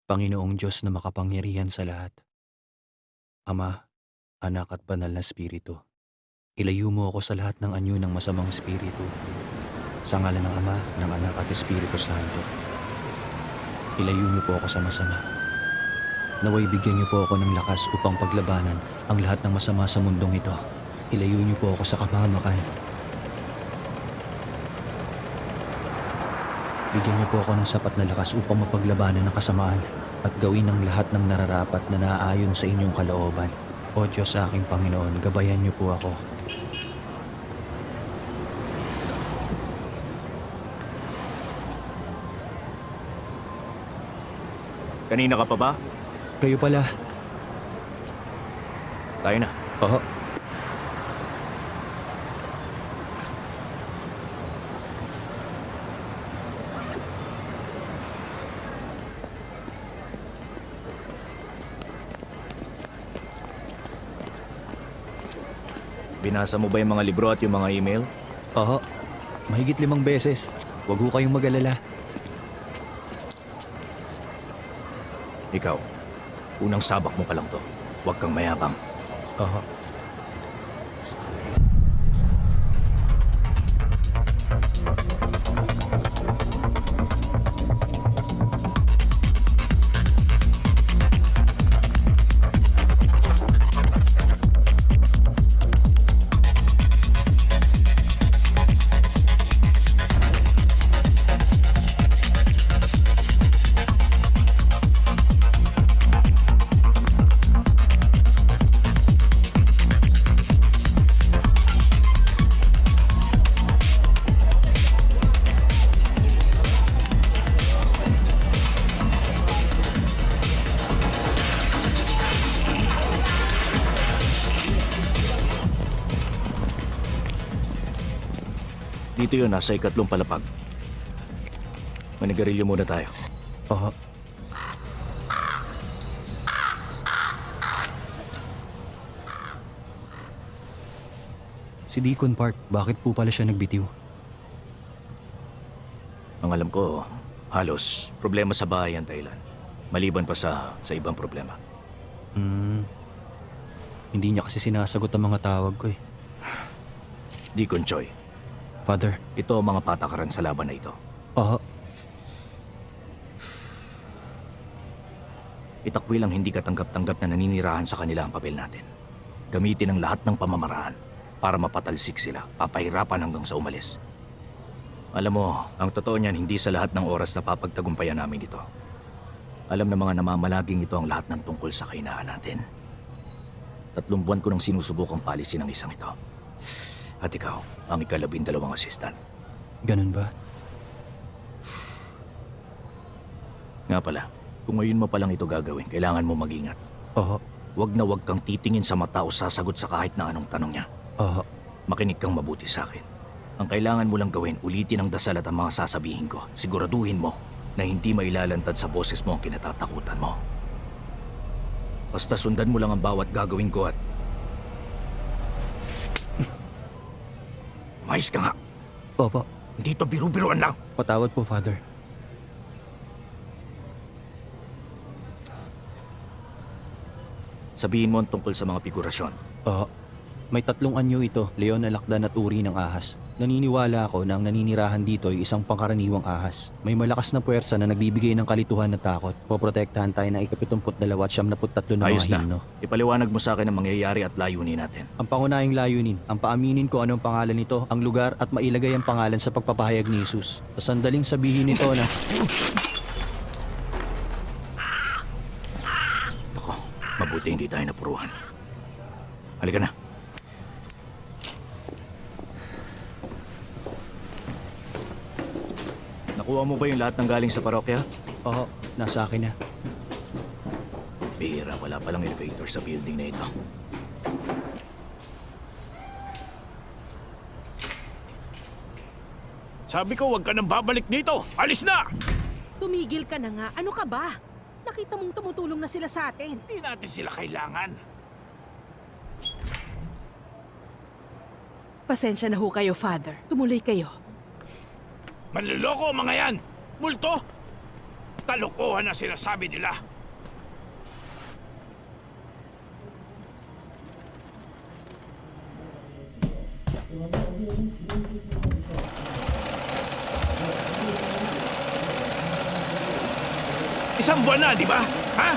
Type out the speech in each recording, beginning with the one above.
Panginoong Diyos na makapangyarihan sa lahat, Ama, Anak at Banal na Espiritu, ilayo mo ako sa lahat ng anyo ng masamang espiritu, sa ngalan ng Ama, ng Anak at Espiritu Santo. Ilayo niyo po ako sa masama. Naway bigyan niyo po ako ng lakas upang paglabanan ang lahat ng masama sa mundong ito. Ilayo niyo po ako sa kapahamakan. Bigyan niyo po ako ng sapat na lakas upang mapaglabanan ng kasamaan at gawin ang lahat ng nararapat na naaayon sa inyong kalooban. O Diyos sa aking Panginoon, gabayan niyo po ako. Kanina ka pa ba? Kayo pala. Tayo na. Oo. Binasa mo ba yung mga libro at yung mga email? Oo. Mahigit 5 beses. Huwag ho kayong mag-alala. Ikaw, unang sabak mo pa lang to. Huwag kang mayabang. Oo. Dito yun, nasa ikatlong palapag. Manigarilyo muna tayo. Oo. Si Deacon Park, bakit po pala siya nagbitiw? Ang alam ko, halos problema sa bahay ang Thailand. Maliban pa sa ibang problema. Hindi niya kasi sinasagot ang mga tawag ko eh. Deacon Choi, Father. ito ang mga patakaran sa laban na ito. Oo. Itakwil ang hindi katanggap-tanggap na naninirahan sa kanila ang papel natin. Gamitin ang lahat ng pamamaraan para mapatalsik sila, papahirapan hanggang sa umalis. Alam mo, ang totoo niyan, hindi sa lahat ng oras na papagtagumpayan namin ito. Alam ng mga namamalaging ito ang lahat ng tungkol sa kahinaan natin. 3 buwan ko nang sinusubukang palisin ang isang ito. At ikaw, ang ika-12 assistant. Ganun ba? Nga pala, kung ngayon mo palang ito gagawin, kailangan mo mag-ingat. Oo. Huwag na huwag kang titingin sa mata o sasagot sa kahit na anong tanong niya. Oo. Makinig kang mabuti sa akin. Ang kailangan mo lang gawin, ulitin ang dasal at ang mga sasabihin ko. Siguraduhin mo na hindi mailalantad sa boses mo ang kinatatakutan mo. Basta sundan mo lang ang bawat gagawin ko at... Mais ka nga! Opo. Hindi to biru-biruan lang! Patawad po, Father. Sabihin mo ang tungkol sa mga figurasyon. Oo. May 3 anyo ito, leon, alakdan at uri ng ahas. Naniniwala ako na ang naninirahan dito ay isang pangkaraniwang ahas. May malakas na puwersa na nagbibigay ng kalituhan at takot. Poprotektahan tayo ng ika-72 at 73 na Ayos mga na. himno. Ipaliwanag mo sa akin ang mangyayari at layunin natin. Ang pangunahing layunin, ang paaminin ko anong pangalan nito, ang lugar at mailagay ang pangalan sa pagpapahayag ni Jesus. Sa sandaling sabihin nito na... Ako, mabuti hindi tayo napuruhan. Halika na. Nakuha mo ba yung lahat ng galing sa parokya? Oo, nasa akin na. Bihira, wala palang elevator sa building na ito. Sabi ko, huwag ka nang babalik dito! Alis na! Tumigil ka na nga. Ano ka ba? Nakita mong tumutulong na sila sa atin. Hindi natin sila kailangan. Pasensya na ho kayo, Father. Tumuloy kayo. Manluloko ang mga yan! Multo! Kalokohan na sinasabi nila. Isang buwan na, di ba? Ha?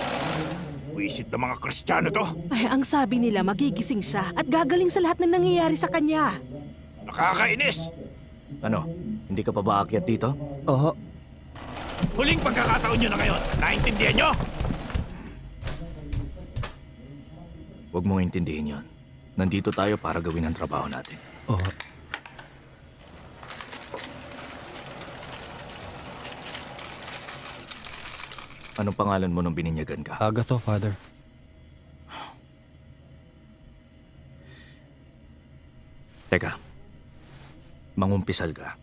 Wisit ng mga Kristiyano to. Ay, ang sabi nila magigising siya at gagaling sa lahat ng nangyayari sa kanya. Nakakainis. Ano? Hindi ka pa ba aakyat dito? Oo. Huling pagkakataon nyo na ngayon. Naintindihan nyo? Huwag mong intindihin yon. Nandito tayo para gawin ang trabaho natin. Oo. Anong pangalan mo nung bininyagan ka? Agato, Father. Teka, mangumpisal ka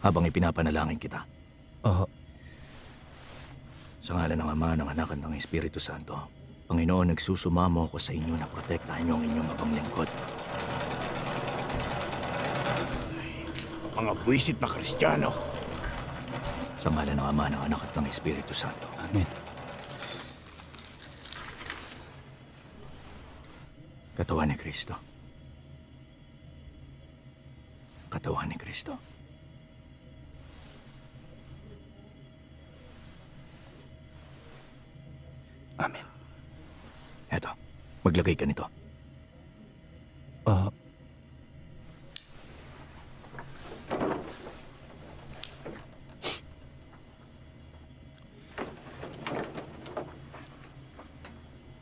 habang ipinapanalangin kita. Oo. Sa ngalan ng Ama, ng Anak at ng Espiritu Santo, Panginoon, nagsusumamo ako sa inyo na protektahan niyo ang inyong abang lingkod. Mga buwisit na Kristiyano. Sa ngalan ng Ama, ng Anak at ng Espiritu Santo. Amen. Katawan ni Kristo. Katawan ni Kristo. Amen. Eto, maglagay ka nito. Oo.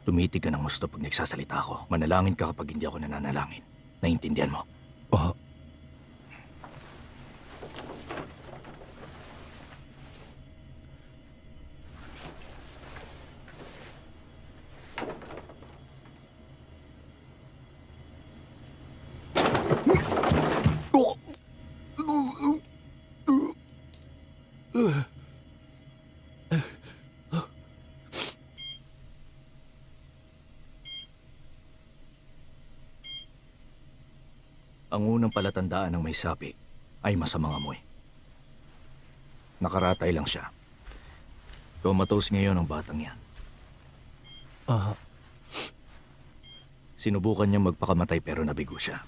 Tumitig ka ng gusto pag nagsasalita ako. Manalangin ka kapag hindi ako nananalangin. Naiintindihan mo? Oo. Ang unang palatandaan ng may sapi ay masamang amoy. Nakaratay lang siya. Comatose ngayon ang batang yan. Oo. Sinubukan niya magpakamatay pero nabigo siya.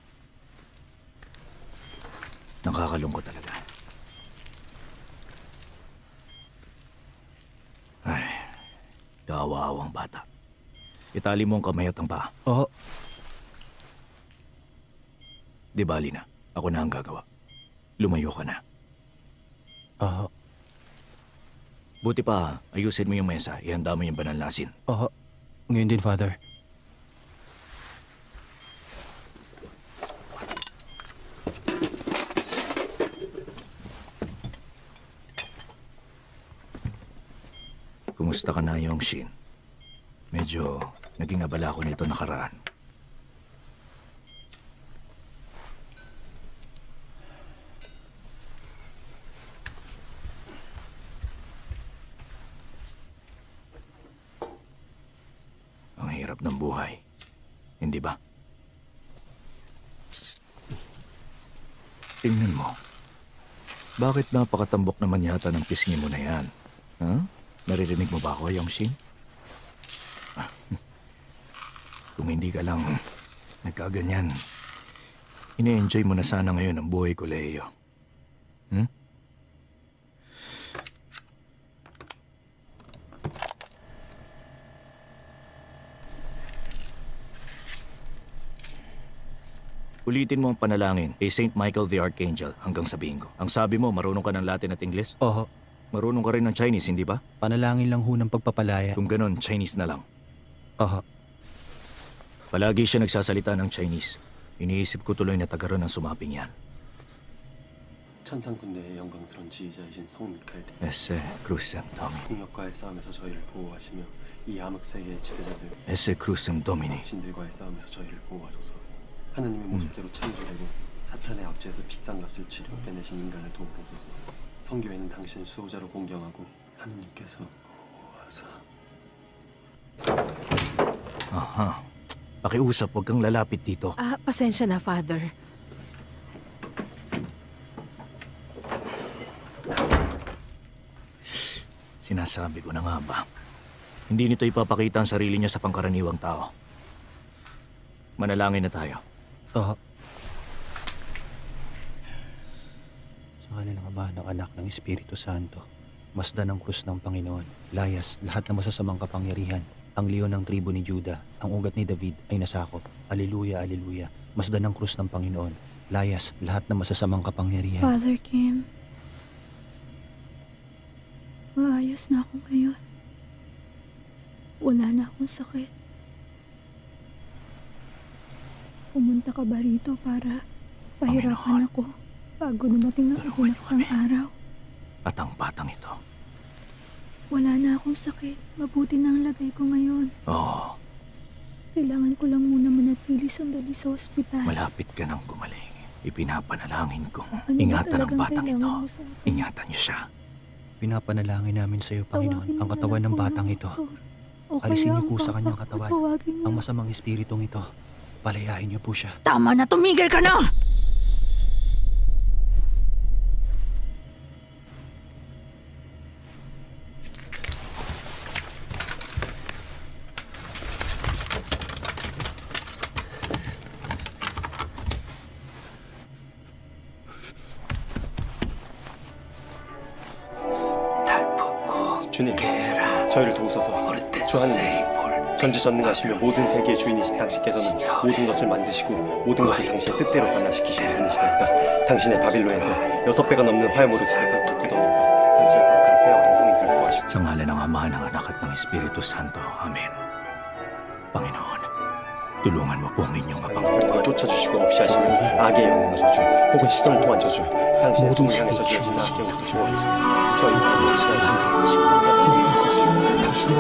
Nakakalungkot talaga. Ay, kawaawang bata. Itali mo ang kamay at ang paa. Oo. Di bali na. Ako na ang gagawa. Lumayo ka na. Oo. Buti pa, ayusin mo yung mesa. Ihanda mo yung banal na asin. Oo. Ngayon din, Father. Kumusta ka na, Yongshin? Medyo naging abala ko nito nakaraan. Ang hirap ng buhay. Hindi ba? Tingnan mo. Bakit napakatambok naman yata ng pisngi mo na yan? Ha? Naririnig mo ba ako, Yongshin? Kung hindi ka lang nagkaganyan, ine-enjoy mo na sana ngayon ang buhay ko, Leo. Hmm? Ulitin mo ang panalangin kay Saint Michael the Archangel hanggang sabihin ko. Ang sabi mo, marunong ka ng Latin at Ingles? Oo. Marunong ka rin ng Chinese, hindi ba? Panalangin lang ho ng pagpapalaya. Kung ganon, Chinese na lang. Oo. Palagi siya nagsasalita ng Chinese. Iniisip ko tuloy na taga ron ang sumaping yan. 천상군대의 영광스러운 지휘자이신 성 미카엘 대왕, Ese Crucem Domini. 폭력과의 싸움에서 저희를 보호하시며 이 암흑 세계의 지배자들 Ese Crucem Domini. 신들과의 싸움에서 저희를 보호하소서. 하느님의 모습대로 창조되고 사탄의 압제에서 픽상값을 치료 빼내신 인간을 도우소서. 성교회는 당신을 수호자로 공경하고 하느님께서 보호하사. Aha. Pakiusap, huwag kang lalapit dito. Ah, pasensya na, Father. Sinasabi ko na nga ba? Hindi nito ipapakita ang sarili niya sa pangkaraniwang tao. Manalangin na tayo. Oo. Sa ngalan ng Ama, ng Anak, ng Espiritu Santo, masdan ang krus ng Panginoon, layas lahat ng masasamang kapangyarihan, ang leon ng tribo ni Juda, ang ugat ni David ay nasakop. Aleluya, aleluya. Masdan ang krus ng Panginoon, layas lahat ng masasamang kapangyarihan. Father Kim, maayos na ako ngayon. Wala na akong sakit. Pumunta ka ba rito para pahirapan ako bago dumating ang itinakdang araw? At ang batang ito. Wala na akong sakit. Mabuti na ang lagay ko ngayon. Oo, Kailangan ko lang muna manatili sandali sa ospital. malapit ka nang gumaling. Ipinapanalangin kong Ano ba ingatan ang talagang batang ito. kailangan mo sa akin? Ingatan niyo siya. Pinapanalangin namin sa iyo, Panginoon, Tawagin ang mo katawan na ng ako batang ng ito. doktor. O Alisin kaya niyo ang po sa papa kanyang ko, katawan tawagin niyo. ang masamang espiritong ito. Palayain niyo po siya. Tama na, tumigil ka na! 주님, 저희를 도우소서. 주 하느님, 전지전능하시며 모든 세계의 주인이신 당신께서는 모든 것을 만드시고 모든 것을 당신의 뜻대로 변화시키시는 분이시나이다. 당신의 바빌론에서 6배가 넘는 화염으로 잘 돋구덩이면서 당신의 거룩한 새 어린 성인들을 구하시고 Sa ngalan ng Ama, ng Anak at ng Espiritu Santo. Amen. Panginoon, tulungan mo po ang inyong kapanginoon. 더 쫓아주시고 없이 하시며 악의 영향을 저주 혹은 시선을 통한 저주 당신의 종을 향해 저주하신 악경부터 주옵소서. 저희 하나님 당신의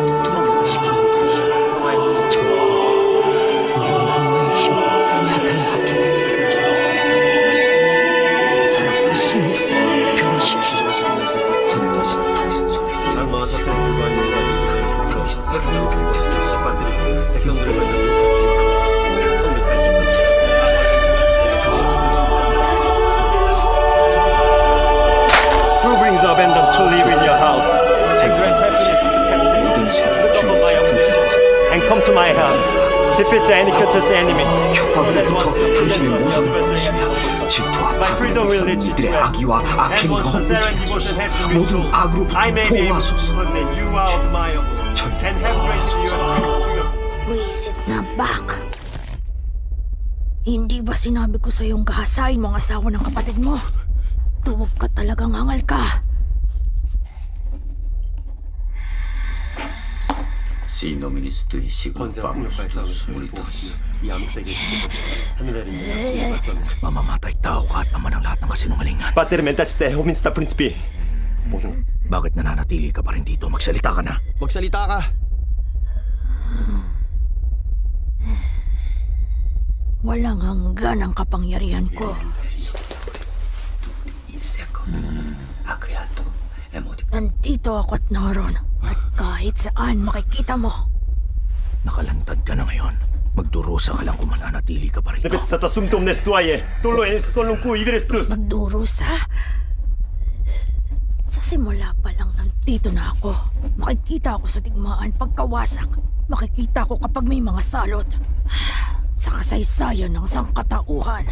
뜻대로 악마와 사탄의 불과한 인간이 세상으로 받들이고 백성들을 만나 Who brings abandon to live in your house and grant happiness to the captive? 모든 세계 Look upon my affliction and come to my help. Defeat the iniquitous enemy. 협박으로부터 당신의 모습을 보시며 질투와 My freedom will lead you to 이들의 rest. 악의와 And 악행을 once the serene devotion 헛되게 has 하소서. been 모든 restored, 악으로부터 I may be able to 보호하소서. prove that you are admirable and have granted your strength to your Wisit na back. Hindi ba sinabi ko sa iyong gahasain mo ang asawa ng kapatid mo? Tuwag ka talagang hangal ka. 시노미니스트의 시군 권세와 폭력 발상을 저희 보호하시며 이 암흑세계의 지배도 하늘에 있는 주님 말씀하시고 Mamamatay tao ka at ama ng lahat ng kasinungalingan. Pater mentasite hominsta principi. 모든 Bakit nananatili ka pa rin dito? Magsalita ka na. Magsalita ka! Walang hanggan ang kapangyarihan ko. Nandito ako at naroon. At kahit saan makikita mo. Nakalantad ka na ngayon. Magdurusa ka lang kung mananatili ka pa rito. Nepetstata sumtum nestuaye. Tulo en solunku iberestu. Magdurusa? Sa simula pa lang nandito na ako. Makikita ako sa digmaan pagkawasak. Makikita ko kapag may mga salot. Sa kasaysayan ng sangkatauhan.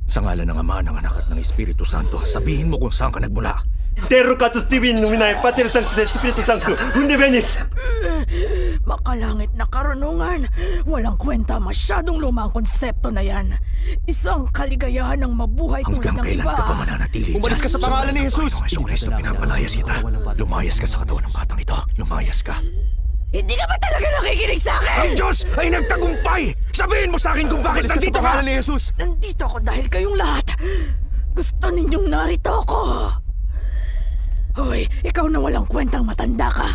Sa ngalan ng Ama, ng Anak at ng Espiritu Santo, sabihin mo kung saan ka nagmula. Terrocatus divin numinae Pater Sanctus Spiritus Sanctus. Unde venis? Makalangit na karunungan. Walang kwenta, masyadong lumang konsepto na yan. Isang kaligayahan ng mabuhay tulad Hanggang ng kailan iba. ka pa mananatili dyan? Umalis ka sa pangalan ni Jesus! Panginoong Kristo, pinapalayas kita. Lumayas ka sa katawan ng batang ito. Lumayas ka. Hindi ka ba talaga nakikinig sa akin? Ang Diyos ay nagtagumpay! Sabihin mo sa akin kung bakit Umalis ka sa nandito ka! pangalan ni Jesus! Nandito ako dahil kayong lahat. Gusto ninyong narito ako. Hoy, ikaw na walang kwentang matanda ka.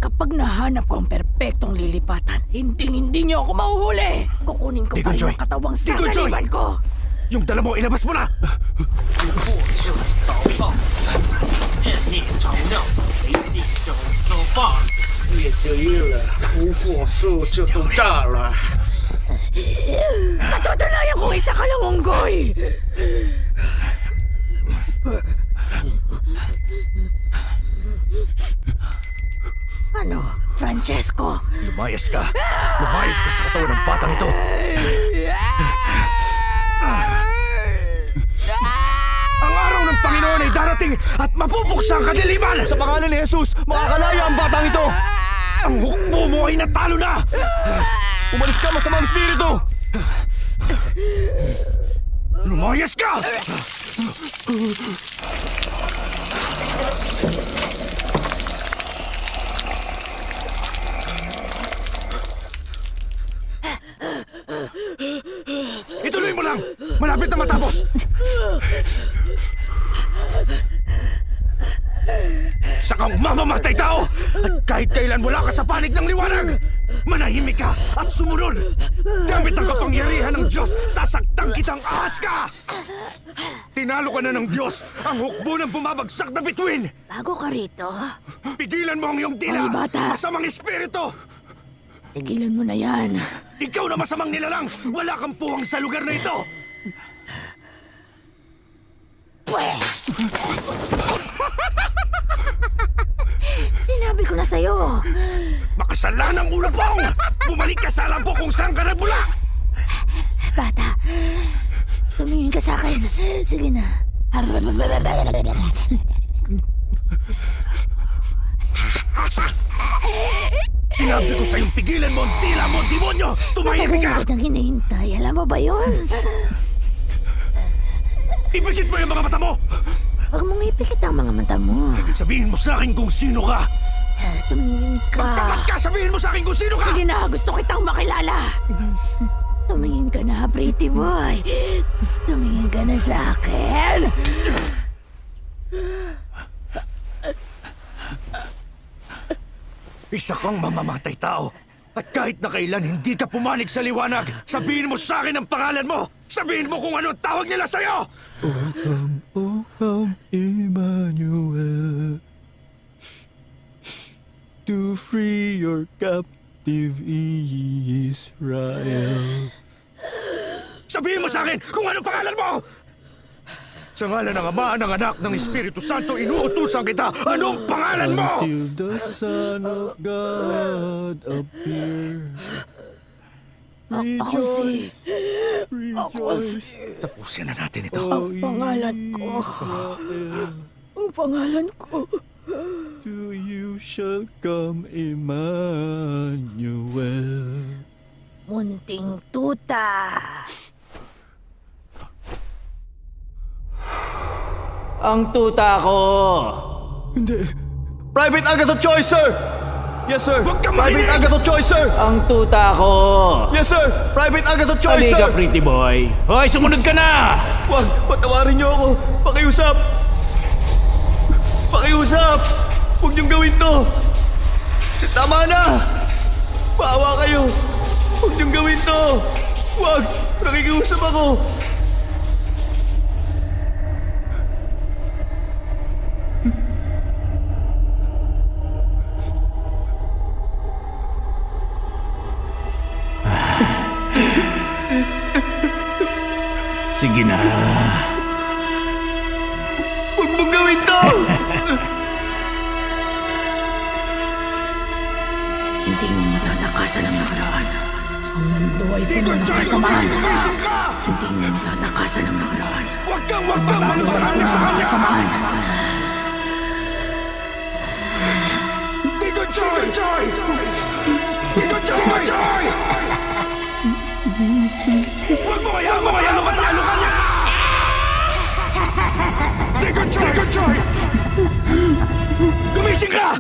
Kapag nahanap ko ang perpektong lilipatan, hindi niyo ako mahuhuli. Kukunin ko pa Deacon rin Joy! ang katawang Deacon Joy! sasaliban ko. Yung dala mo, ilabas mo na! 火速就都炸了。 Patutunayan kong isa ka lang unggoy! Ano, Francesco? Lumayas ka! Lumayas ka sa katawan ng batang ito! Ang araw ng Panginoon ay darating at mapupuksa ang kadiliman! Sa pangalan ni Jesus, makakalaya ang batang ito! Ang hukbo mo ay natalo na! Umalis ka, masamang espiritu! Lumayas ka! Ituloy mo lang! Malapit na matapos! Sakang mamamatay tao! At kahit kailan wala ka sa panig ng liwanag! Manahimik ka at sumunod! Gamit ang kapangyarihan ng Diyos, sasaktan kitang ahas ka! Tinalo ka na ng Diyos! Ang hukbo ng bumabagsak na bituin! Bago ka rito, Pigilan mo ang iyong dila! Ay, bata! Masamang espiritu! tigilan mo na yan. Ikaw na masamang nilalang! Wala kang puwang sa lugar na ito! Pwes! Sinabi ko na sa'yo. Makasalanang ulapong! Bumalik ka sa alam po kung saan ka nagmula! Bata, tumingin ka sa akin. Sige na. Sinabi ko sa'yong pigilan mo ang tila mo, demonyo! Tumahimik ka! Matagal kitang hinihintay. Alam mo ba yun? Ipikit mo yung mga mata mo! Huwag mong ipikit ang mga mata mo. Sabihin mo sa akin kung sino ka! Tumingin ka. Tapat ka! Sabihin mo sa akin kung sino ka! Sige na, gusto kitang makilala. Tumingin ka na, pretty boy. Tumingin ka na sa akin. Isa kang mamamatay tao! At kahit na kailan hindi ka pumanig sa liwanag, sabihin mo sa akin ang pangalan mo! Sabihin mo kung ano ang tawag nila sa'yo! O come, Emmanuel, to free your captive Israel. Sabihin mo sa akin kung ano pangalan mo! Sa ngalan ng Ama, ng Anak, ng Espiritu Santo, inuutusan kita! Anong pangalan mo? Until the Son of God appear. Ako si... Rejoice, Tapusin na natin ito. O Ang pangalan ko. Israel. Ang pangalan ko. To you shall come Emmanuel. Munting tuta. Ang tuta ko! Hindi. Private Agatha Choi, sir! Yes, sir! Huwag kang Private makinig! Agatha Choi, sir! Ang tuta ko! Yes, sir! Private Agatha Choi, sir! Halika, pretty boy. Hoy, sumunod ka na! Wag! Patawarin niyo ako! Pakiusap! Pakiusap! Huwag niyong gawin to! Tama na! Paawa kayo! Huwag niyong gawin to! Wag! Nakikiusap ako! Sige na. Huwag mong gawin to! Hindi mo matatakasan ang nakaraan. Ang mundo ay puno ng kasamaan. Gumising ka! Hindi mo matatakasan ang nakaraan. Huwag kang magsasabi sa kanya! Kasamaan. Tito Joy! Tito Joy! Huwag mo kaya matalo ka niya! Tito Joy! Gumising ka!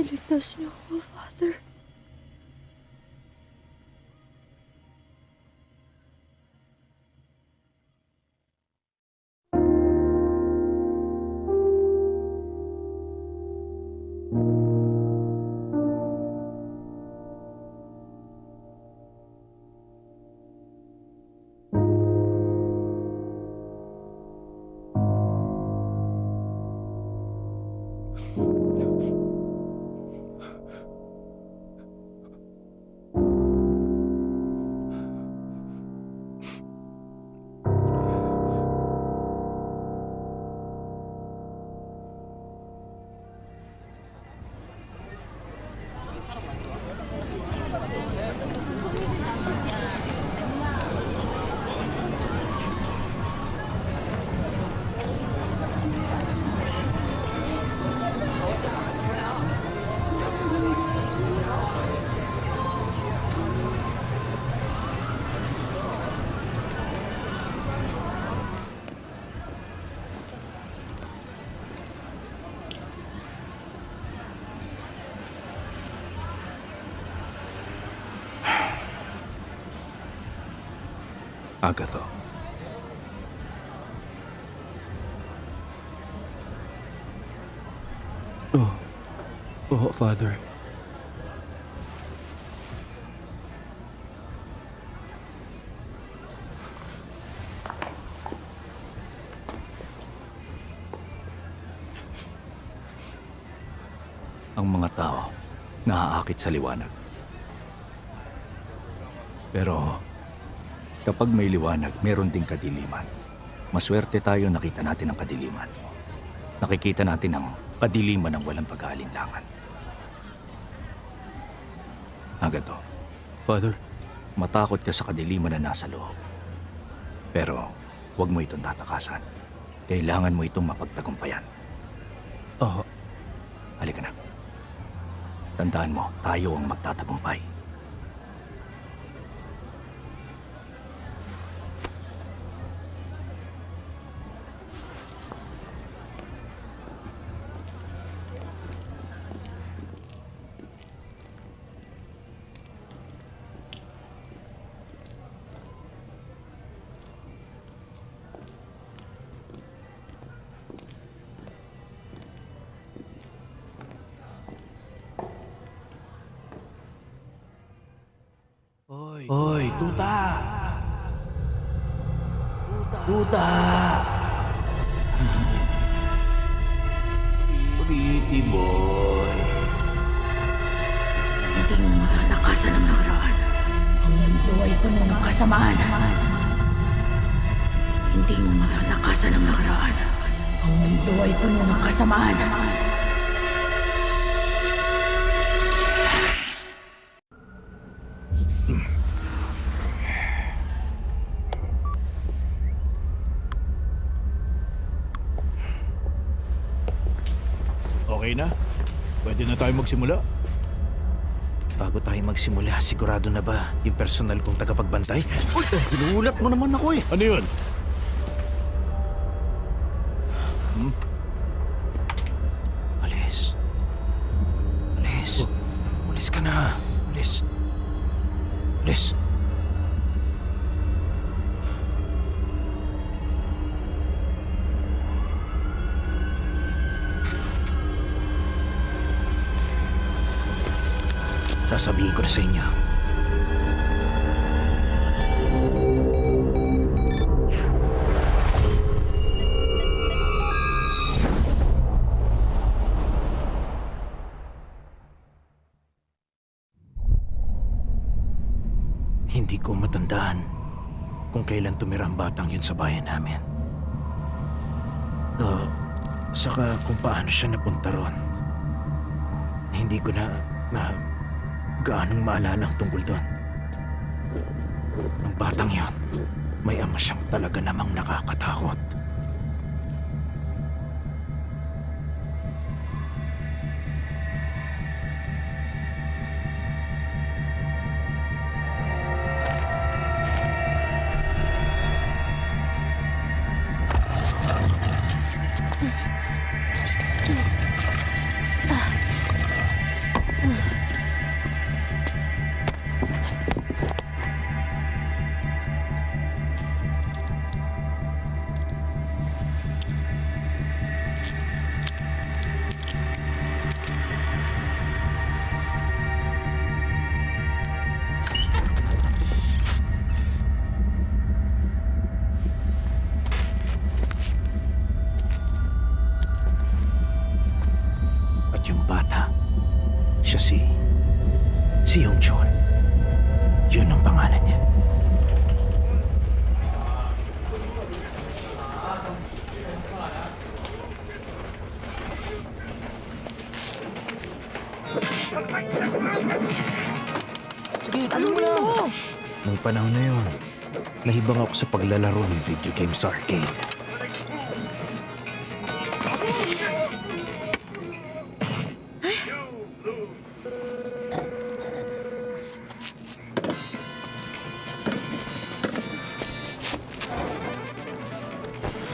Iligtas niyo ako, Father. Agatho. Oo, Father. Ang mga tao naaakit sa liwanag. Pero kapag may liwanag, meron ding kadiliman. Maswerte tayo nakita natin ang kadiliman. Nakikita natin ang kadiliman ng walang pag-aalinlangan. Agatho, Father, matakot ka sa kadiliman na nasa loob. Pero huwag mo itong tatakasan. Kailangan mo itong mapagtagumpayan. oo. Halika na. Tandaan mo, tayo ang magtatagumpay. Hoy, tuta! Tuta! Pretty boy. Hindi mo matatakasan ang nakaraan. Ang mundo ay puno ng kasamaan. Hindi mo matatakasan ang nakaraan. Ang mundo ay puno ng kasamaan. Okay na? Pwede na tayo magsimula? Bago tayo magsimula, sigurado na ba yung personal kong tagapagbantay? Uy, ginuulat mo naman ako eh. Ano yun? Alis. Alis. Alis ka na. Alis. Alis. Sasabihin ko na sa inyo. Hindi ko matandaan kung kailan tumira ang batang yun sa bayan namin. Saka kung paano siya napunta ron. Hindi ko na gaanong maalala ang tungkol doon. Ang batang yon, may ama siyang talaga namang nakakatakot. pangalan niya? Sige, tanong mo lang. Nung panahon na yun, nahibang ako sa paglalaro ng video game sa arcade.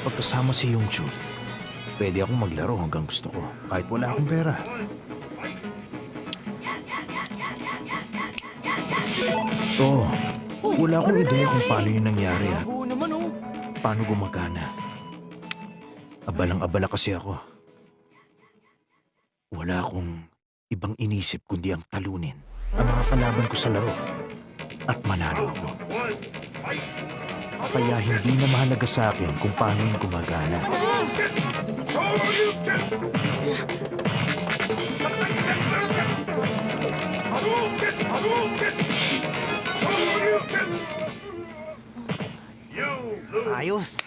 Pagkasama si Yongchun, pwede akong maglaro hanggang gusto ko, kahit wala akong pera. Oo, wala akong ideya kung paano yun nangyari at Oo naman oh. paano gumagana. Abalang-abala kasi ako. Wala akong ibang inisip kundi ang talunin ang mga kalaban ko sa laro at manalo ako. Kaya hindi na mahalaga sa akin kung paano yun gumagana. Ayos.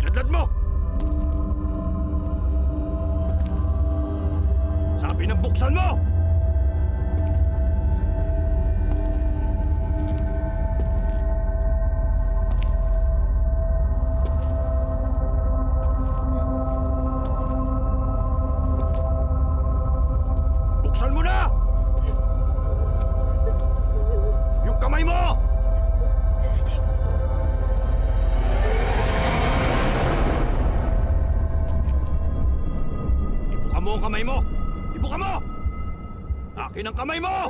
Pinadlad mo! Sabi ng buksan mo! Buksan mo na! Yung kamay mo! Ibuka mo ang kamay mo! Ibuka mo! Akin ang kamay mo!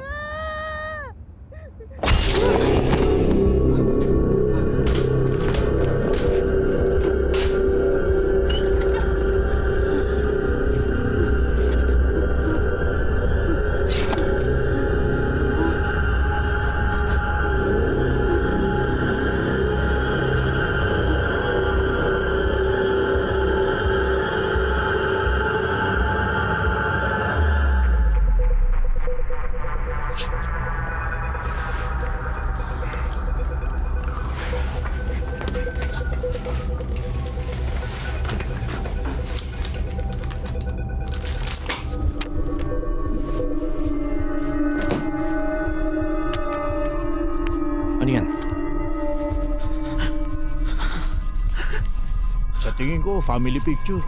Ano yan? Sa tingin ko, family picture.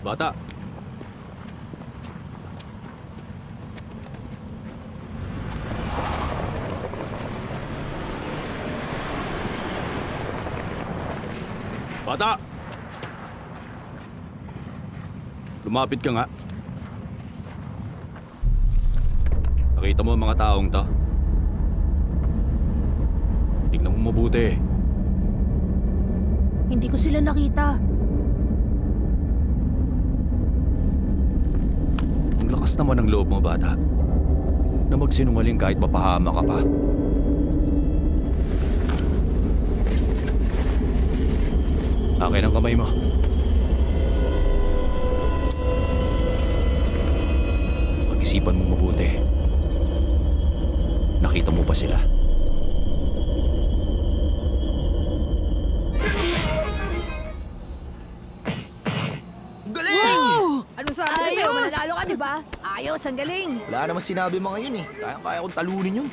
Bata! Bata! Lumapit ka nga. Nakita mo ang mga taong to? Tignan mo mabuti. Hindi ko sila nakita. Ang lakas naman ng loob mo, bata. Na magsinungaling kahit mapahama ka pa. Akin ang kamay mo. Pag-isipan mo mabuti. Nakita mo ba sila? Ano sabi ko sa'yo? Mananalo ka, di ba? Ayos, ang galing! Wala naman sinabi mga yun eh. Kaya kong talunin yun.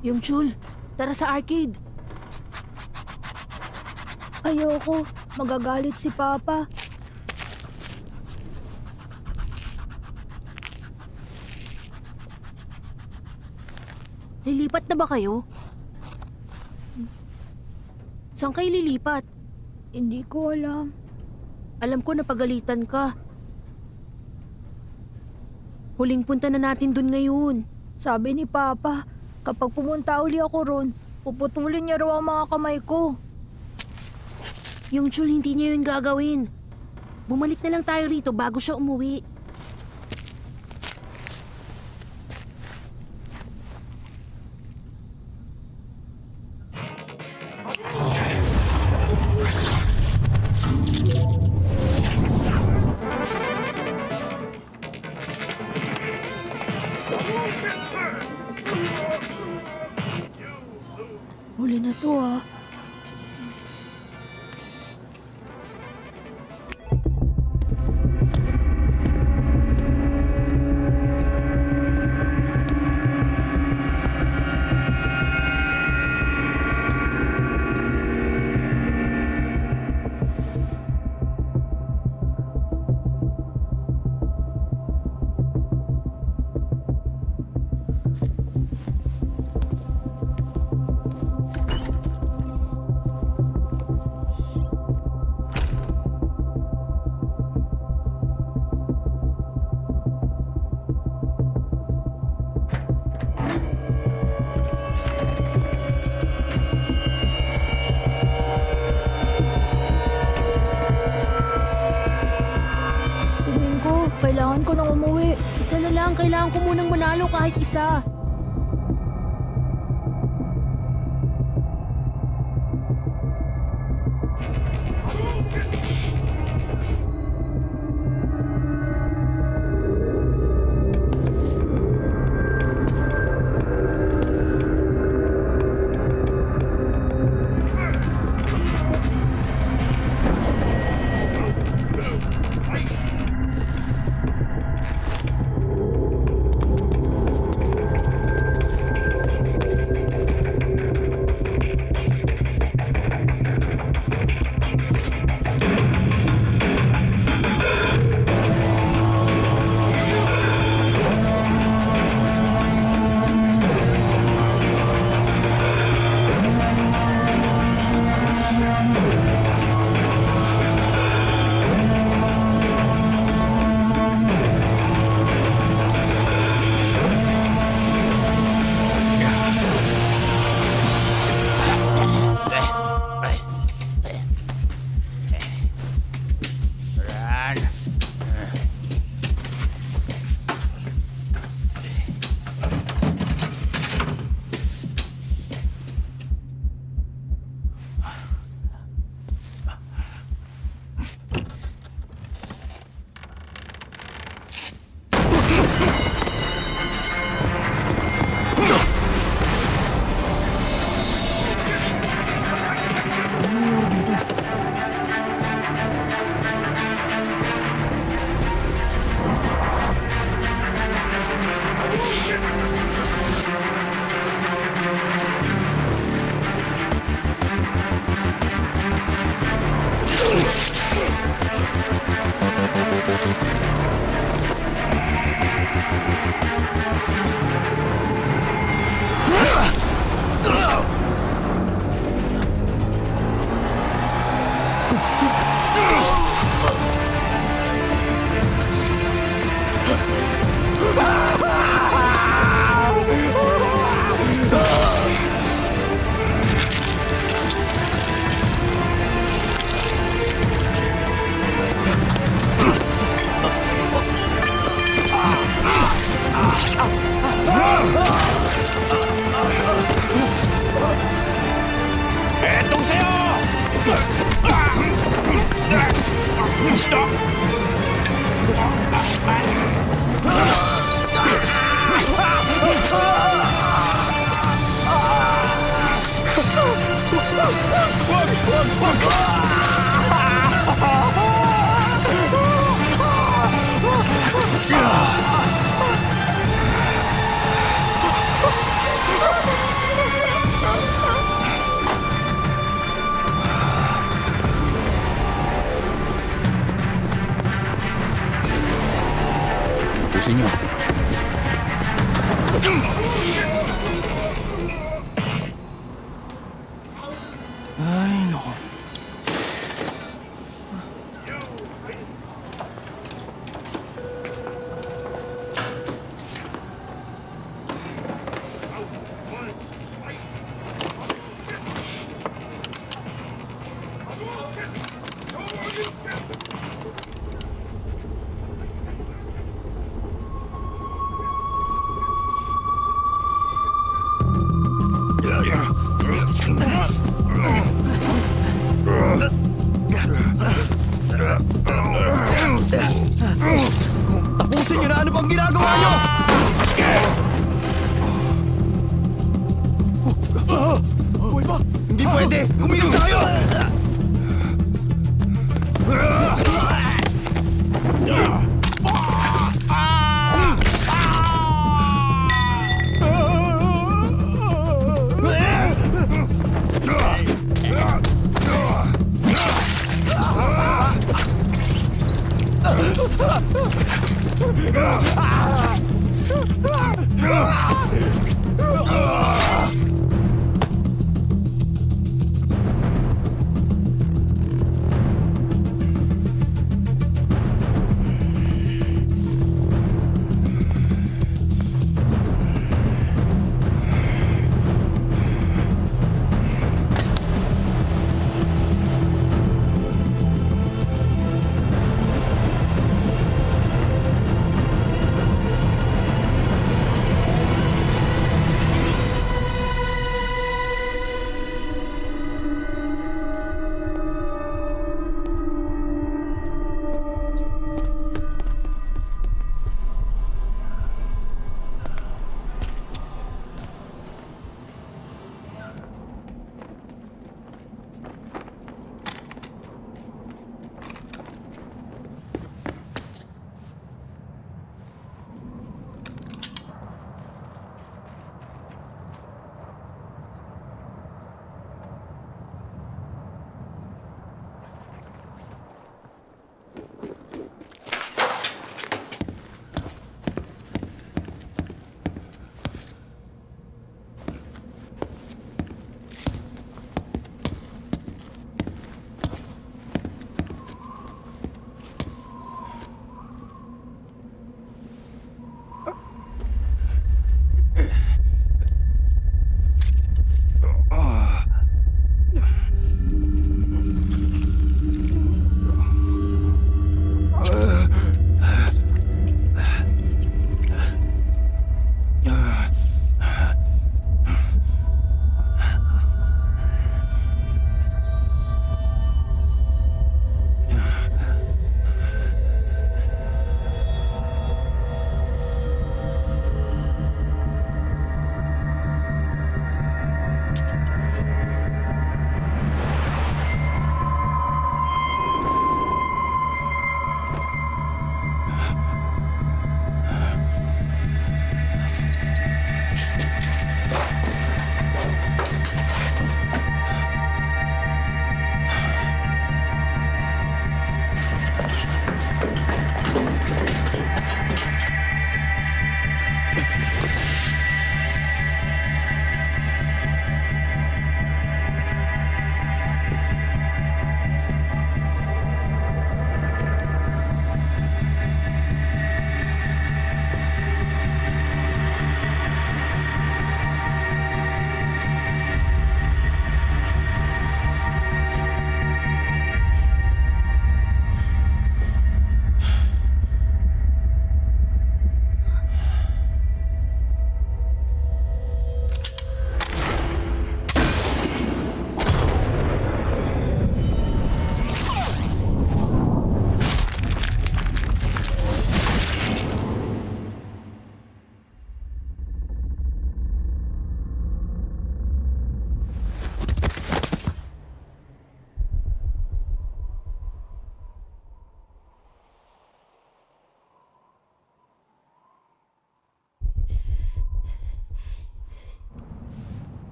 Yung Chul, tara sa arcade. Ayoko. Magagalit si Papa. Lilipat na ba kayo? Saan kayo lilipat? Hindi ko alam. Alam ko napagalitan ka. Huling punta na natin dun ngayon. Sabi ni Papa, kapag pumunta uli ako ron, puputulin niya raw ang mga kamay ko. Yung Chul, hindi niya yun gagawin. Bumalik na lang tayo rito bago siya umuwi. Huli na to ah. Tingin ko, kailangan ko nang umuwi. Isa na lang, kailangan ko munang manalo kahit isa. Pusin niyo. Ay, nako. Tapusin niyo na ano pang ginagawa niyo! Hindi pwede! Uminom tayo!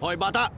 Hoy, bata!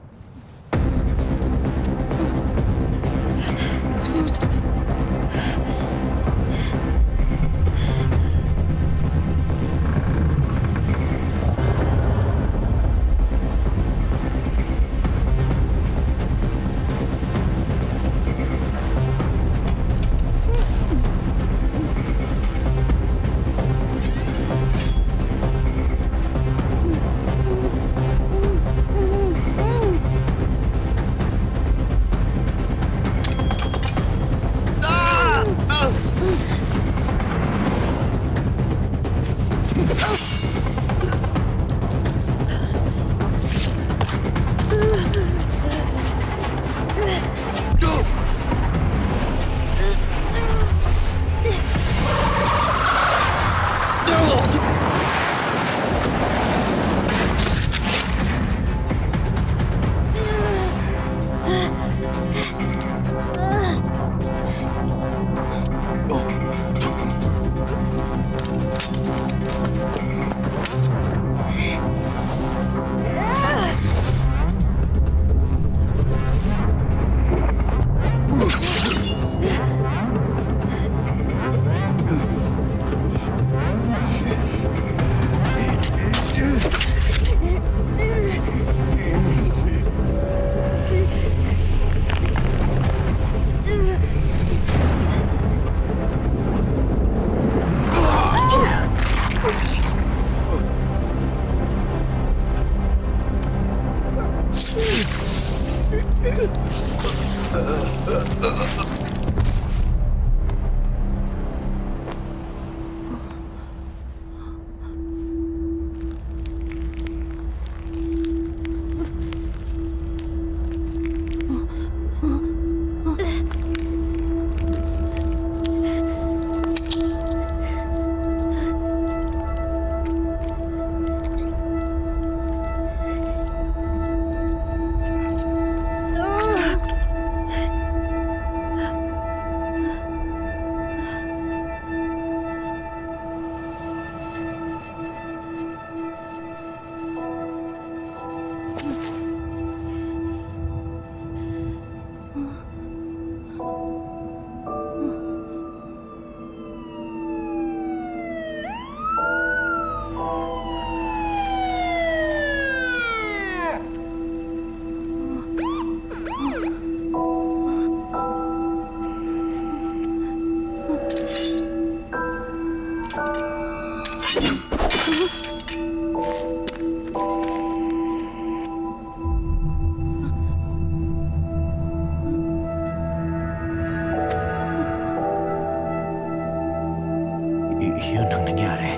Yun ang nangyari.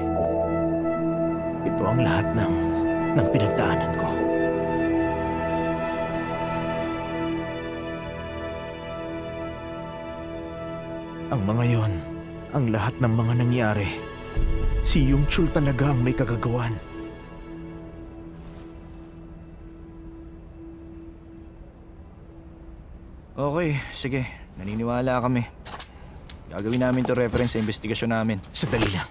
Ito ang lahat ng pinagdaanan ko. Ang mga yon, ang lahat ng mga nangyari, si Yung Chul talaga ang may kagagawan. Okay, sige. Naniniwala kami. Gagawin namin to reference sa investigasyon namin. Sandali lang.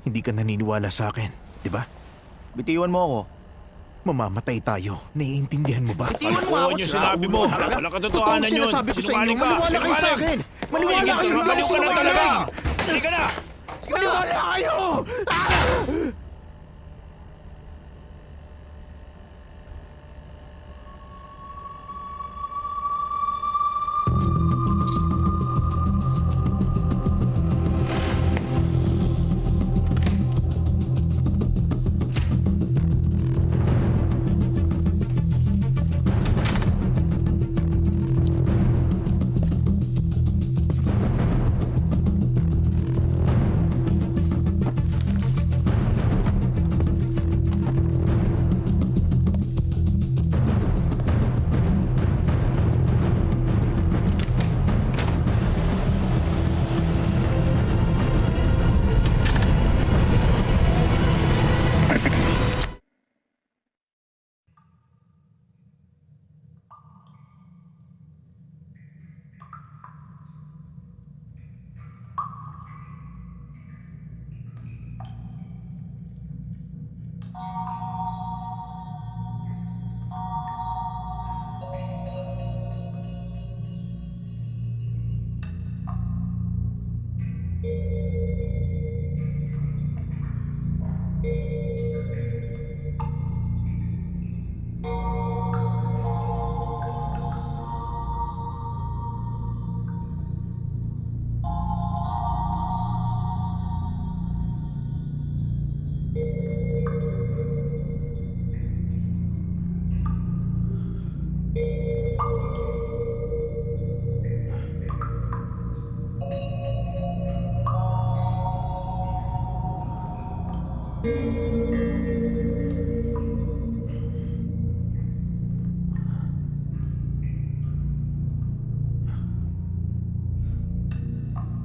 Hindi ka naniniwala sa akin, di ba? Bitiwan mo ako. Mamamatay tayo. Naiintindihan mo ba? Ano yung sinabi mo? Wala katotohanan yun. Sinasabi ko sa inyo, Sinungaling ka. maniwala kayo sa akin! Maniwala kayo! Hindi ako Baliw ka na talaga! sinungaling! Halika na! Maniwala kayo!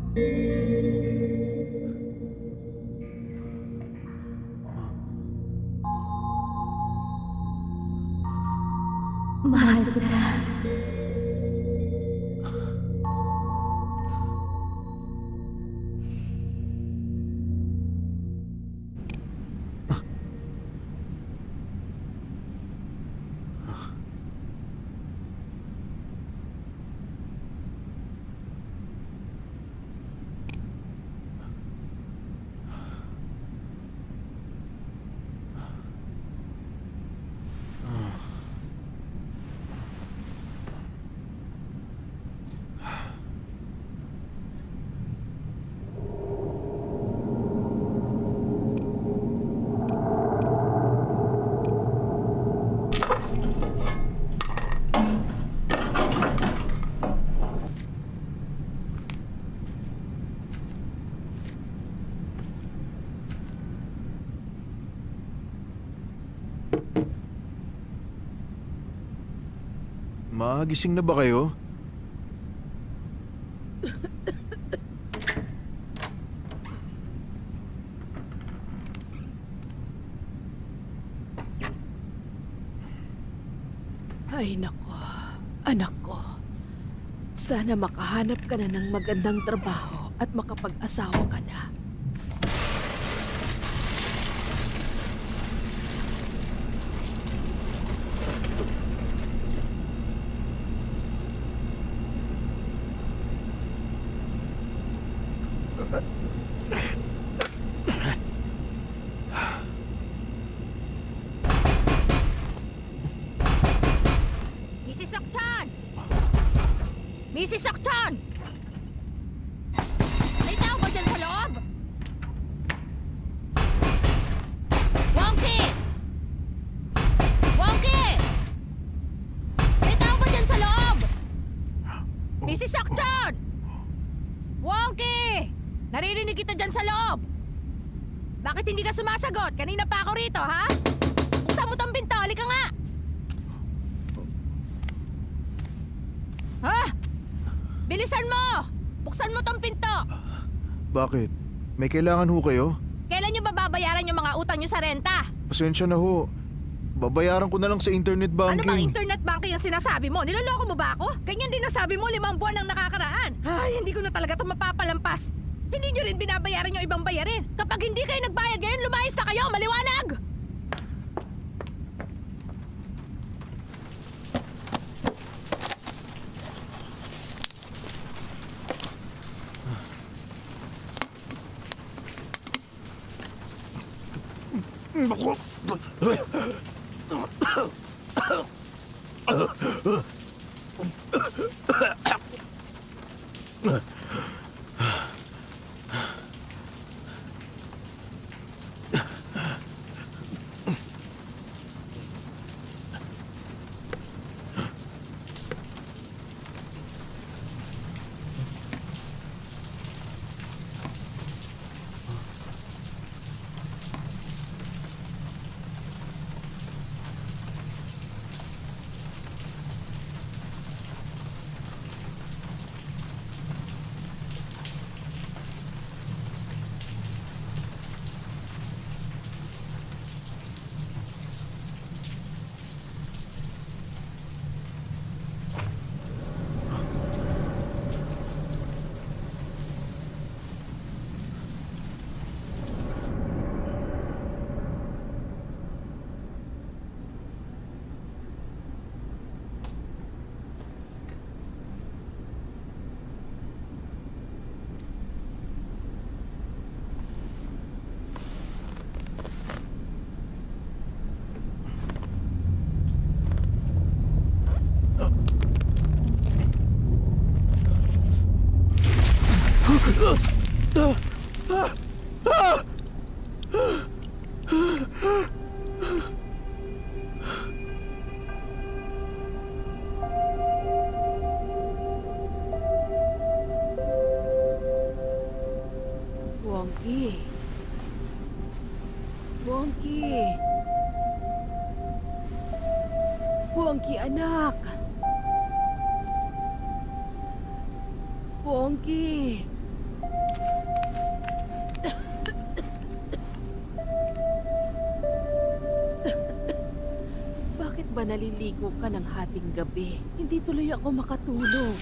Mahal kita. Magising na ba kayo? Ay nako, anak ko. Sana makahanap ka na ng magandang trabaho at makapag-asawa ka na. Mrs. Sokchan! Mrs. Sokchan! May tao ba dyan sa loob? Wonky! Wonky! May tao ba dyan sa loob? Mrs. Sokchan! Wonky! Naririnig kita dyan sa loob! Bakit hindi ka sumasagot? Kanina pa ako rito, ha? Buksan mo tong pinto, halika nga! Ha? Bilisan mo! Buksan mo tong pinto! Bakit? May kailangan ho kayo? Kailan nyo babayaran yung mga utang nyo sa renta? Pasensya na ho. Babayaran ko na lang sa internet Ano bang banking. internet banking ang sinasabi mo? Niloloko mo ba ako? Ganyan din nasabi mo 5 buwan ang nakakaraan. Ay, hindi ko na talaga ito mapapalampas. Hindi nyo rin binabayaran yung ibang bayarin. Kapag hindi kayo nagbayad ngayon, lumayas na kayo! Maliwanag! Wonky. Wonky. Wonky, anak. Wonky. ba naliligo ka ng hating gabi? Hindi tuloy ako makatulog.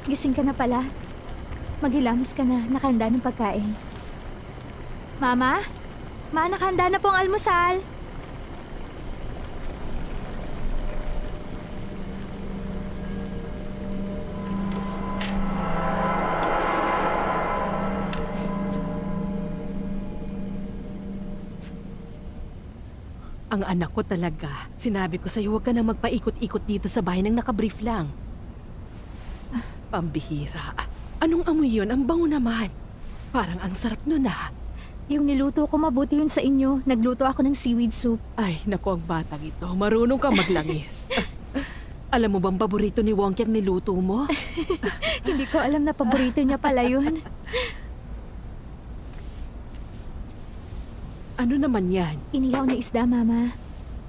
Gising ka na pala. Maghilamos ka na. Nakahanda ng pagkain. Mama? Ma, nakahanda na po ang almusal. Ang anak ko talaga. Sinabi ko sa'yo, huwag ka na magpaikot-ikot dito sa bahay nang nakabrief lang. Pambihira. Anong amoy yun? Ang bango naman. Parang ang sarap nun ah. Yung niluto ko, mabuti yun sa inyo. Nagluto ako ng seaweed soup. Ay, naku ang batang ito. Marunong kang maglangis. Alam mo bang paborito ni Wonky ang niluto mo? Hindi ko alam na paborito niya pala yun. Ano naman yan? Inihaw na isda, Mama.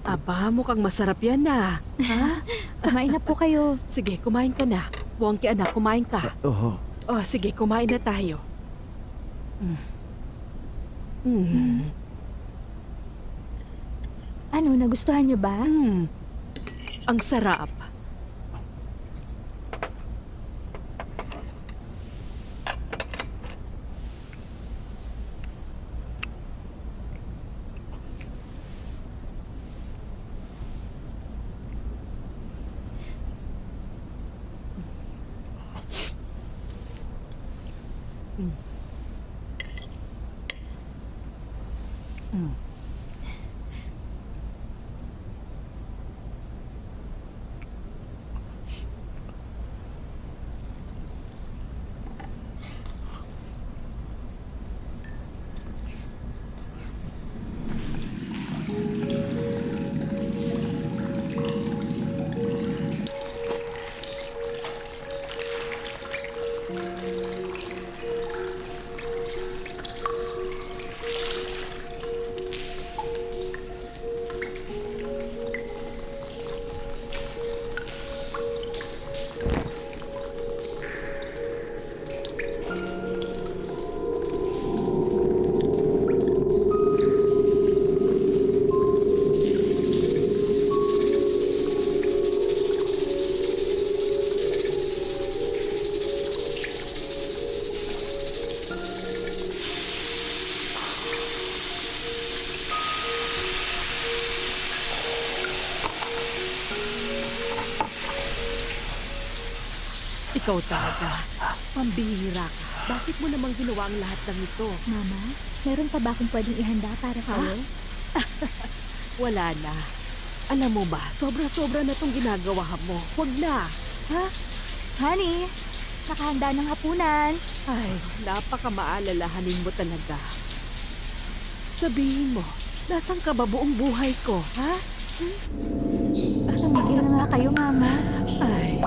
Aba, mukhang masarap yan na. Ha? Kumain na po kayo. Sige, kumain ka na. Wonky anak, kumain ka. Oo. Oh, sige, kumain na tayo. Ano, nagustuhan niyo ba? Ang sarap. Ikaw talaga. Pambihira ka. Bakit mo namang ginawa ang lahat ng ito? Mama, meron pa ba akong pwedeng ihanda para sa'yo? Wala na. Alam mo ba, sobra-sobra na tong ginagawa mo. Huwag na. Ha? Honey, nakahanda ng hapunan. Ay, napakamaalalahanin mo talaga. Sabihin mo, nasan ka ba buong buhay ko, ha? Tumigil na nga kayo, Mama. Ay.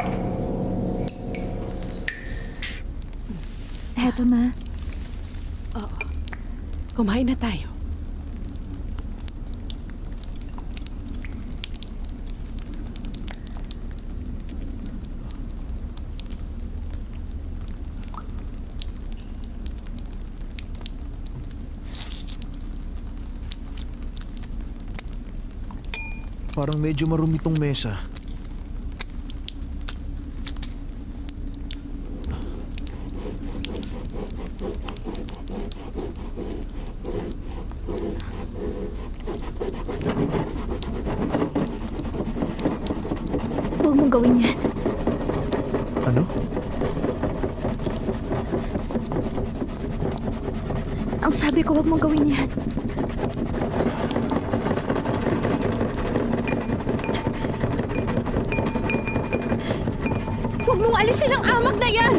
Heto, Ma. Kumain na tayo. Parang medyo marumi tong mesa. Huwag mong gawin yan. Ano? Ang sabi ko, huwag mong gawin yan. Huwag mong alisin ang amag na yan!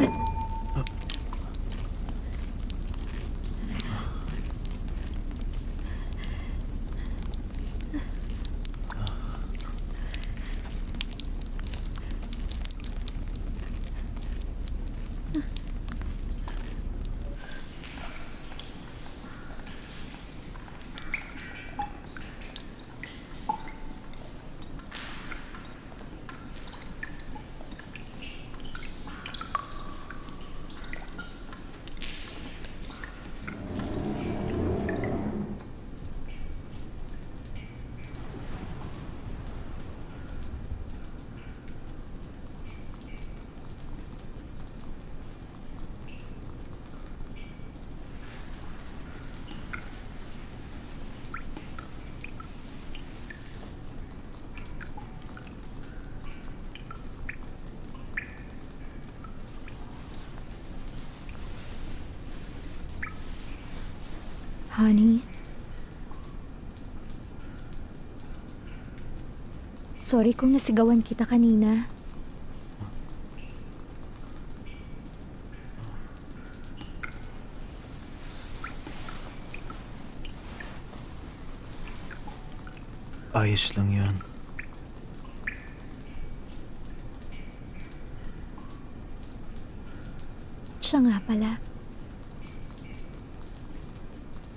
Honey? Sorry kung nasigawan kita kanina. Ayos lang yan. Siya nga pala.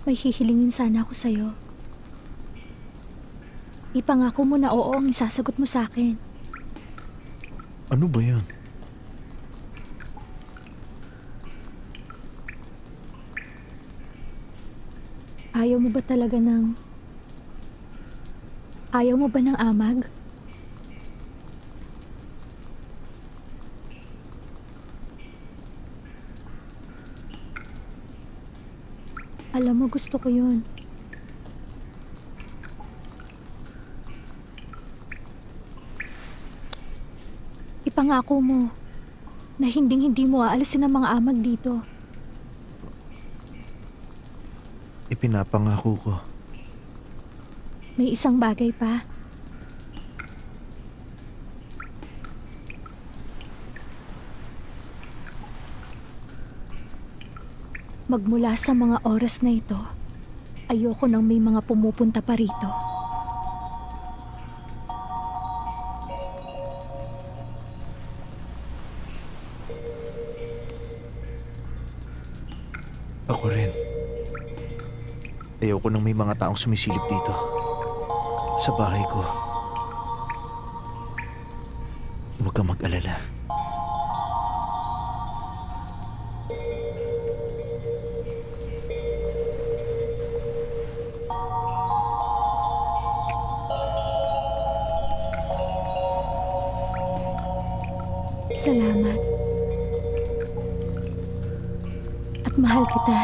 May hihilingin sana ako sa'yo. Ipangako mo na oo ang isasagot mo sa akin. Ano ba yan? Ayaw mo ba talaga ng... Ayaw mo ba ng amag? Alam mo, gusto ko yun. Ipangako mo na hindi mo aalisin ang mga amag dito. Ipinapangako ko. May isang bagay pa. Magmula sa mga oras na ito, ayoko nang may mga pumupunta pa rito. Ako rin. Ayoko nang may mga taong sumisilip dito. Sa bahay ko. Huwag kang mag-alala. Salamat. At mahal kita.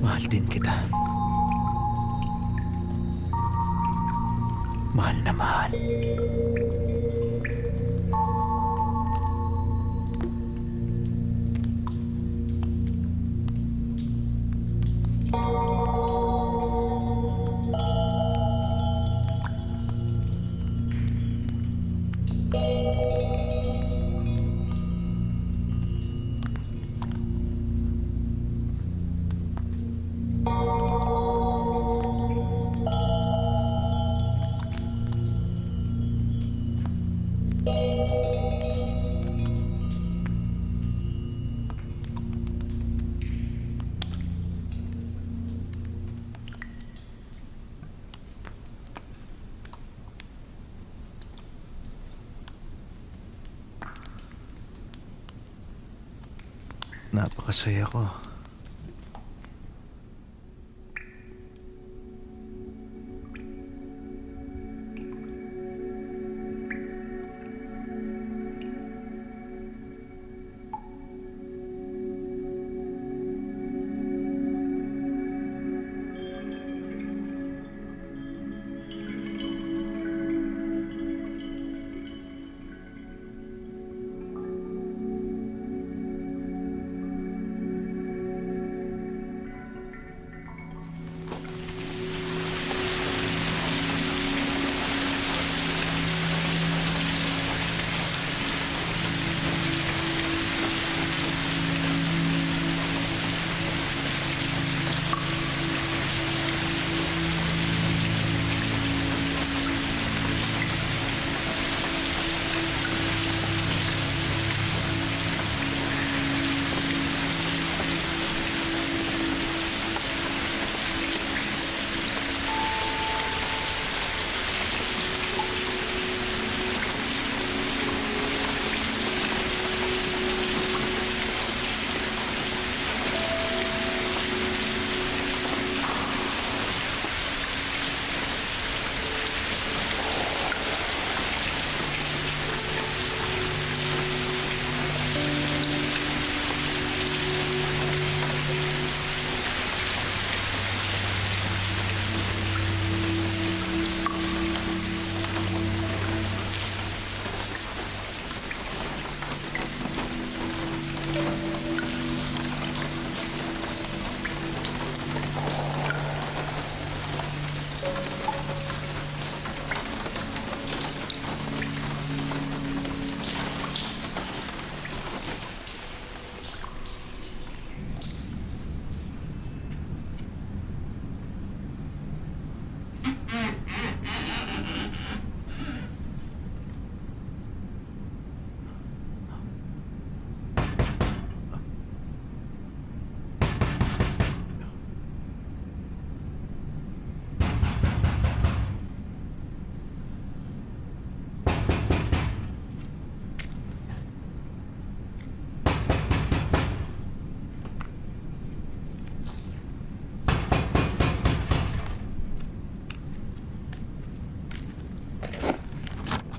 Mahal din kita. Mahal na mahal. Napakasaya ko.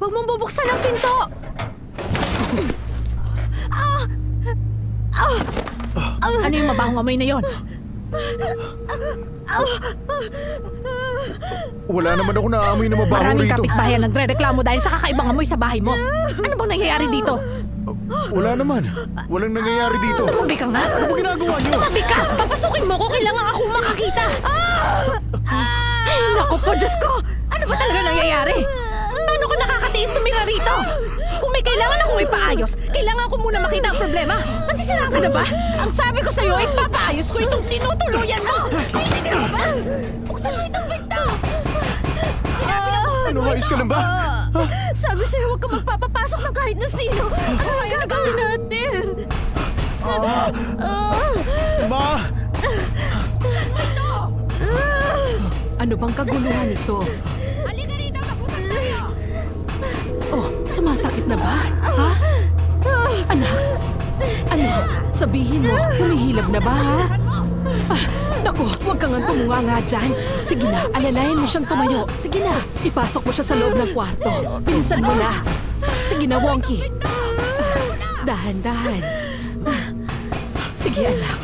Huwag mong bubuksan ang pinto! Ano yung mabahong amoy na yon? Wala naman ako naamoy na mabaho Maraming rito. kapitbahay ang nagre-reklamo dahil sa kakaibang amoy sa bahay mo. Ano bang nangyayari dito? Wala naman. Walang nangyayari dito. Tumabi ka nga. Ano ba ginagawa niyo? Tumabi ka! Papasukin mo ko, kailangan akong makakita! Ay, naku po, Diyos ko! Ano ba talaga nangyayari? Paano ko nakakatiis tumira rito? Kung may kailangan akong ipaayos, kailangan ko muna makita ang problema. Nasisiraan ka na ba? Ang sabi ko sa'yo, ipapaayos ko itong tinutuluyan mo! Ay, hindi ka ba? Buksan mo itong pinto! Sinabi na buksan Ano, mo ayos ka lang ba? Sabi sa'yo, huwag ka magpapapasok ng kahit na sino. Ano kaya gagawin natin? Ma! Ano bang kaguluhan ito? Halika rito, mag-usap tayo! Oh, sumasakit na ba? Ha? Anak, ano? Sabihin mo, humihilab na ba, ha? Naku, huwag kang tumunganga dyan. Sige na, alalayan mo siyang tumayo. Sige na, ipasok mo siya sa loob ng kwarto. Bilisan mo na. Sige na, Wonky. Dahan-dahan. Sige, anak.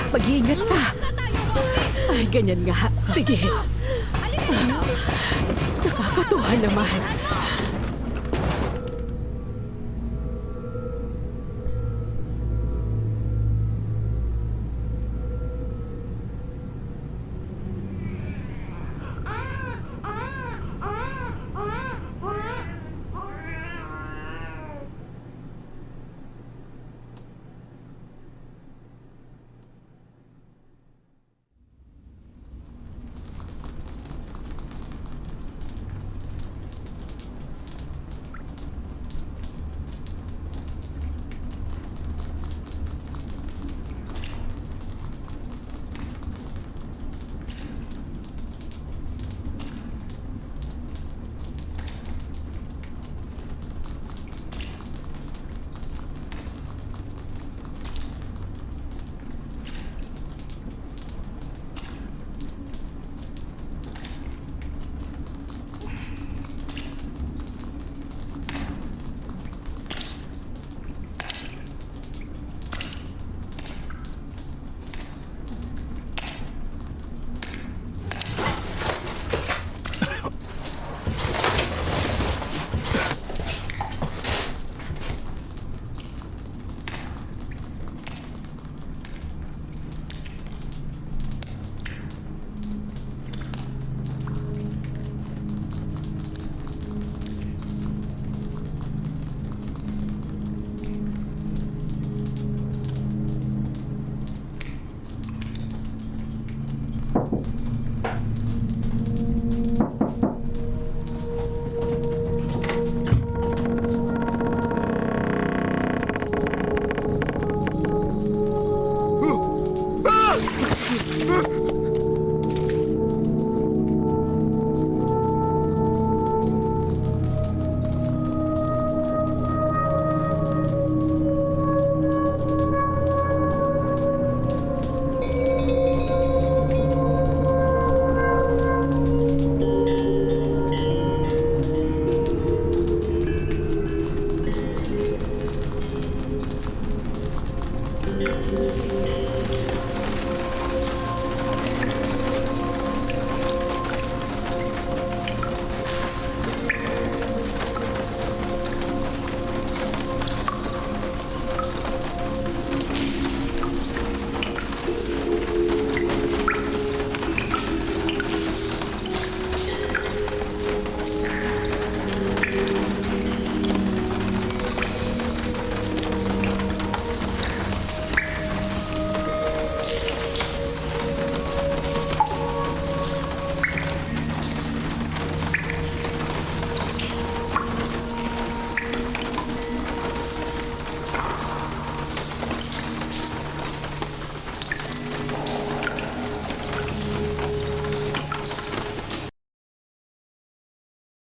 Mag-iingat ka. Ay, ganyan nga. Sige. Nakakatuwa naman.